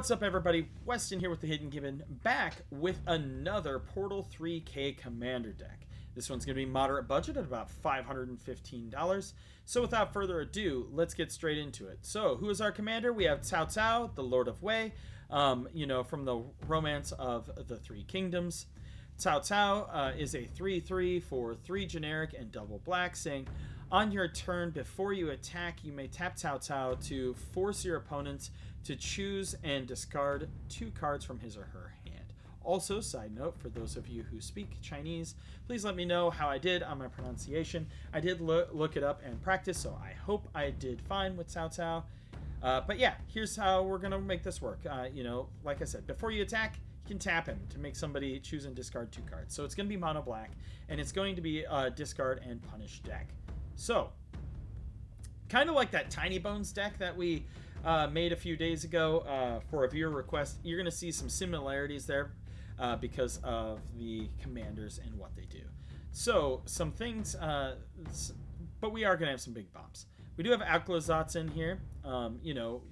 What's up, everybody? Weston here with the Hidden Gibbon, back with another Portal 3K Commander deck. This one's going to be moderate budget at about $515. So without further ado, let's get straight into it. So who is our commander? We have Cao Cao, the Lord of Wei, from the Romance of the Three Kingdoms. Cao Cao is a 3/3 for 3 generic and double black, saying on your turn before you attack, you may tap Cao Cao to force your opponent to choose and discard 2 cards from his or her hand. Also, side note, for those of you who speak Chinese, please let me know how I did on my pronunciation. I did look it up and practice, so I hope I did fine with Cao Cao. But yeah, here's how we're going to make this work. Like I said, before you attack, you can tap him to make somebody choose and discard 2 cards. So it's going to be mono black, and it's going to be a discard and punish deck. So, kind of like that Tiny Bones deck that we made a few days ago for a viewer request. You're going to see some similarities there because of the commanders and what they do. So, some things, but we are going to have some big bumps. We do have Alklazatz in here.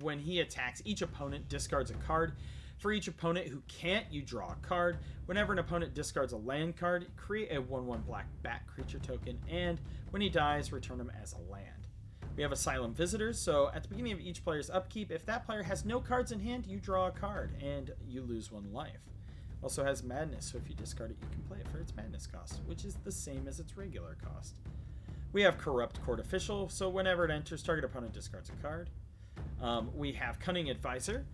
When he attacks, each opponent discards a card. For each opponent who can't, you draw a card. Whenever an opponent discards a land card, create a 1/1 black bat creature token, and when he dies, return him as a land. We have Asylum Visitors, so at the beginning of each player's upkeep, if that player has no cards in hand, you draw a card, and you lose 1 life. Also has Madness, so if you discard it, you can play it for its Madness cost, which is the same as its regular cost. We have Corrupt Court Official, so whenever it enters, target opponent discards a card. We have Cunning Advisor.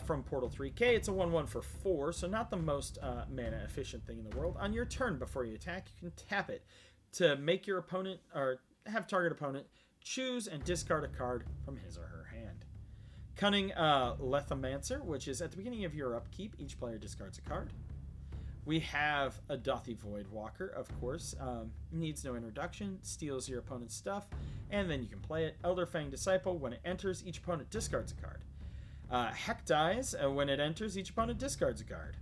From Portal 3K, it's a 1/1 for 4, so not the most mana efficient thing in the world. On your turn before you attack, you can tap it to make your opponent, or have target opponent, choose and discard a card from his or her hand. Cunning Lethomancer, which is at the beginning of your upkeep, each player discards a card. We have a Dothi Voidwalker, of course, needs no introduction, steals your opponent's stuff, and then you can play it. Elderfang Disciple, when it enters, each opponent discards a card. Heck dies. When it enters, each opponent discards a card.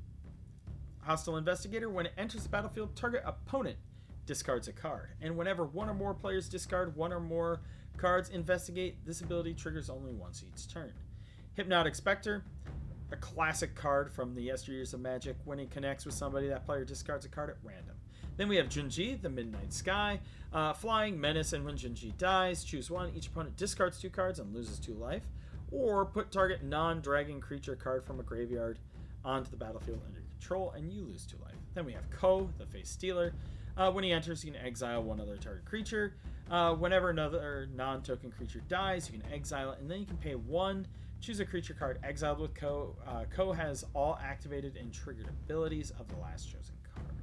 Hostile Investigator. When it enters the battlefield, target opponent discards a card. And whenever 1 or more players discard 1 or more cards, investigate. This ability triggers only once each turn. Hypnotic Spectre. A classic card from the yesteryears of Magic. When it connects with somebody, that player discards a card at random. Then we have Junji, the Midnight Sky. Flying Menace, and when Junji dies, choose 1. Each opponent discards 2 cards and loses 2 life. Or put target non-dragon creature card from a graveyard onto the battlefield under control, and you lose 2 life. Then we have Ko, the Face Stealer. When he enters, you can exile 1 other target creature. Whenever another non-token creature dies, you can exile it, and then you can pay 1, choose a creature card exiled with Ko. Ko has all activated and triggered abilities of the last chosen card.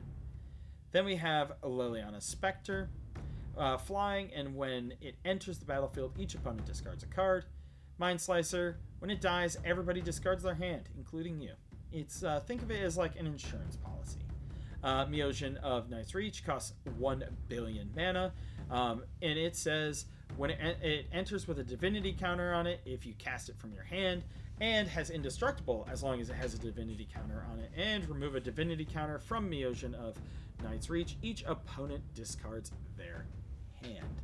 Then we have Liliana Spectre. Flying, and when it enters the battlefield, each opponent discards a card. Mind Slicer. When it dies, everybody discards their hand, including you. It's think of it as like an insurance policy. Myosian of Night's Reach costs 1 billion mana, and it says when it enters with a divinity counter on it, if you cast it from your hand, and has indestructible as long as it has a divinity counter on it, and remove a divinity counter from Myosian of Night's Reach, each opponent discards their hand.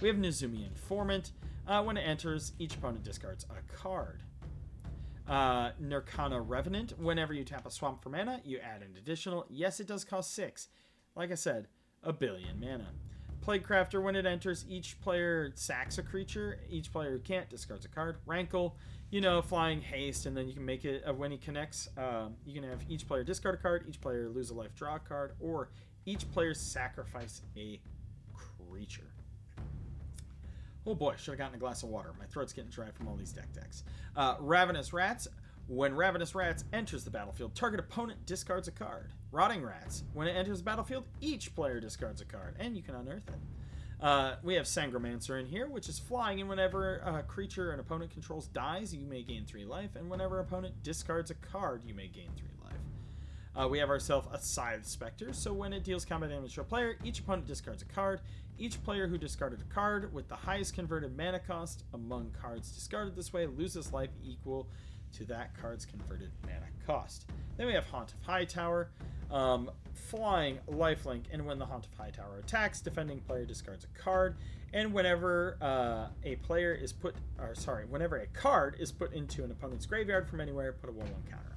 We have Nezumi Informant. When it enters, each opponent discards a card. Nirkana Revenant. Whenever you tap a swamp for mana, you add an additional. Yes, it does cost 6. Like I said, 1 billion mana. Plaguecrafter. When it enters, each player sacks a creature. Each player who can't discards a card. Rankle. Flying haste, and then you can make it, when he connects, you can have each player discard a card, each player lose a life, draw a card, or each player sacrifice a creature. Oh boy, should have gotten a glass of water. My throat's getting dry from all these decks. Ravenous Rats. When Ravenous Rats enters the battlefield, target opponent discards a card. Rotting Rats. When it enters the battlefield, each player discards a card, and you can unearth it. We have Sangromancer in here, which is flying, and whenever a creature an opponent controls dies, you may gain 3 life, and whenever an opponent discards a card, you may gain 3 life. We have ourselves a Scythe Spectre, so when it deals combat damage to a player, each opponent discards a card. Each player who discarded a card with the highest converted mana cost among cards discarded this way loses life equal to that card's converted mana cost. Then we have Haunt of Hightower, flying, lifelink, and when the Haunt of Hightower attacks, defending player discards a card, and whenever whenever a card is put into an opponent's graveyard from anywhere, put a 1/1 counter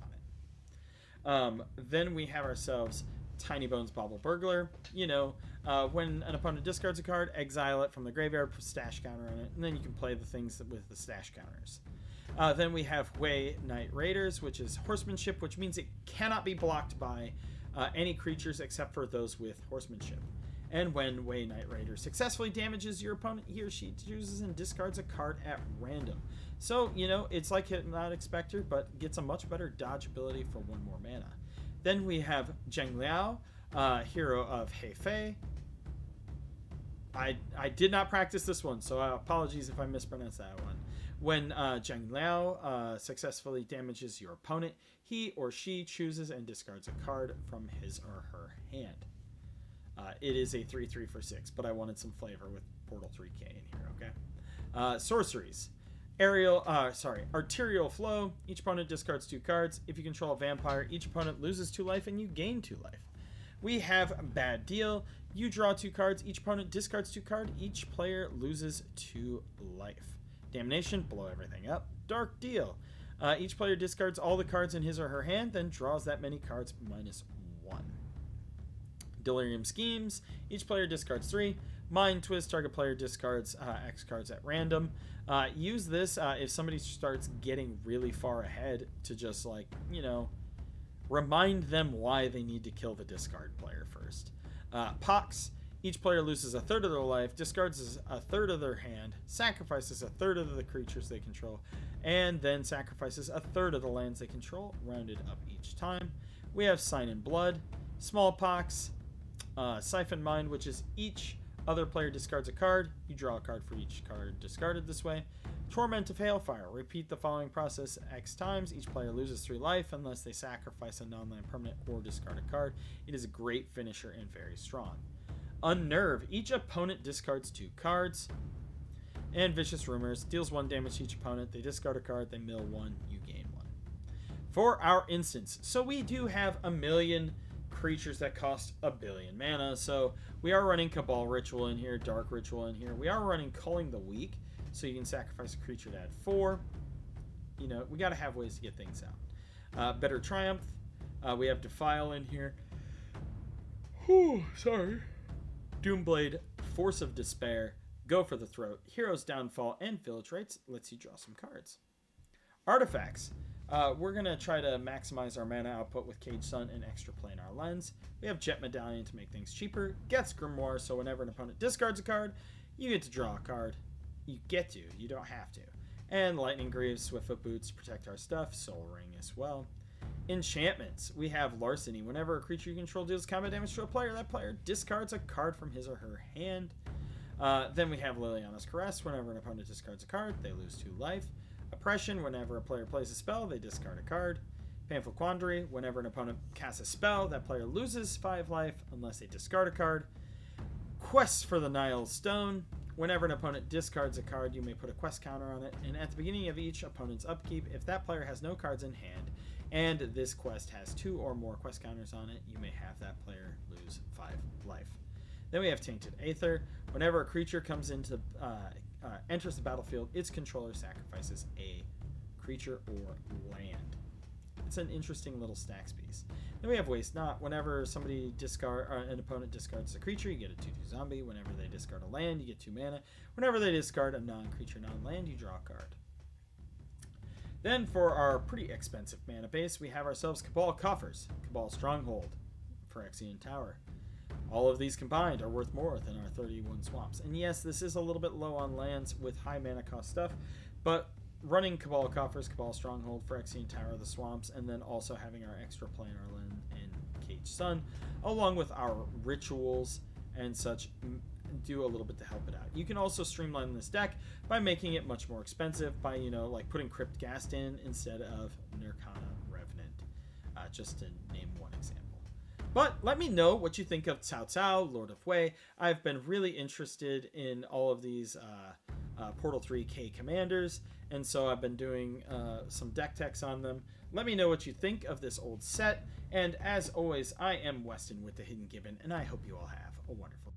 on it. Then we have ourselves Tiny Bones Bauble Burglar. When an opponent discards a card, exile it from the graveyard, put stash counter on it, and then you can play the things with the stash counters. Then we have Way Knight Raiders, which is horsemanship, which means it cannot be blocked by any creatures except for those with horsemanship. And when Way Knight Raider successfully damages your opponent, he or she chooses and discards a card at random. So, it's like Hypnotic Spectre, but gets a much better dodge ability for 1 more mana. Then we have Zheng Liao, hero of Hefei. I did not practice this one, so apologies if I mispronounced that one. When Zheng Liao successfully damages your opponent, he or she chooses and discards a card from his or her hand. It is a 3/3 for 6, but I wanted some flavor with Portal 3K in here, okay? Sorceries. Arterial Flow. Each opponent discards 2 cards. If you control a vampire, each opponent loses 2 life and you gain 2 life. We have Bad Deal. You draw 2 cards. Each opponent discards 2 cards. Each player loses 2 life. Damnation. Blow everything up. Dark Deal. Each player discards all the cards in his or her hand, then draws that many cards -1. Delirium Schemes. Each player discards 3. Mind Twist. Target player discards X cards at random. Use this if somebody starts getting really far ahead to just remind them why they need to kill the discard player first. Pox. Each player loses 1/3 of their life, discards 1/3 of their hand, sacrifices 1/3 of the creatures they control, and then sacrifices 1/3 of the lands they control, rounded up each time. We have Sign in Blood, Smallpox, Siphon Mind, which is each other player discards a card. You draw a card for each card discarded this way. Torment of Hailfire. Repeat the following process X times. Each player loses 3 life unless they sacrifice a non-land permanent or discard a card. It is a great finisher and very strong. Unnerve. Each opponent discards 2 cards. And Vicious Rumors. Deals 1 damage to each opponent. They discard a card. They mill 1. You gain 1. For our instance, so we do have 1,000,000 creatures that cost 1,000,000,000 mana. So we are running Cabal Ritual in here, Dark Ritual in here. We are running Culling the Weak, so you can sacrifice a creature to add 4. We got to have ways to get things out. Better Triumph. We have Defile in here. Sorry. Doomblade, Force of Despair, Go for the Throat, Hero's Downfall, and Village Rites lets you draw some cards. Artifacts. We're going to try to maximize our mana output with Cage Sun and extra planar lens. We have Jet Medallion to make things cheaper. Gets Grimoire, so whenever an opponent discards a card, you get to draw a card. You get to, you don't have to. And Lightning Greaves, Swiftfoot Boots to protect our stuff. Soul Ring as well. Enchantments. We have Larceny. Whenever a creature you control deals combat damage to a player, that player discards a card from his or her hand. Then we have Liliana's Caress. Whenever an opponent discards a card, they lose 2 life. Oppression. Whenever a player plays a spell, they discard a card. Painful Quandary. Whenever an opponent casts a spell, that player loses 5 life unless they discard a card. Quest for the Nile Stone. Whenever an opponent discards a card, you may put a quest counter on it. And at the beginning of each opponent's upkeep, if that player has no cards in hand, and this quest has 2 or more quest counters on it, you may have that player lose 5 life. Then we have Tainted Aether. Whenever a creature comes into enters the battlefield, its controller sacrifices a creature or land. It's an interesting little stacks piece. Then we have Waste Not. Whenever an opponent discards a creature, you get a 2/2 zombie. Whenever they discard a land, you get 2 mana. Whenever they discard a non-creature, non-land, you draw a card. Then for our pretty expensive mana base, we have ourselves Cabal Coffers, Cabal Stronghold, Phyrexian Tower. All of these combined are worth more than our 31 swamps. And yes, this is a little bit low on lands with high mana cost stuff, but running Cabal Coffers, Cabal Stronghold, Phyrexian Tower, the swamps, and then also having our extra planar land and Cage Sun, along with our rituals and such, do a little bit to help it out. You can also streamline this deck by making it much more expensive by, like putting Crypt Ghast in instead of Nirkana Revenant, just to name one example. But let me know what you think of Cao Cao, Lord of Wei. I've been really interested in all of these Portal 3K commanders, and so I've been doing some deck techs on them. Let me know what you think of this old set, and as always, I am Weston with the Hidden Gibbon, and I hope you all have a wonderful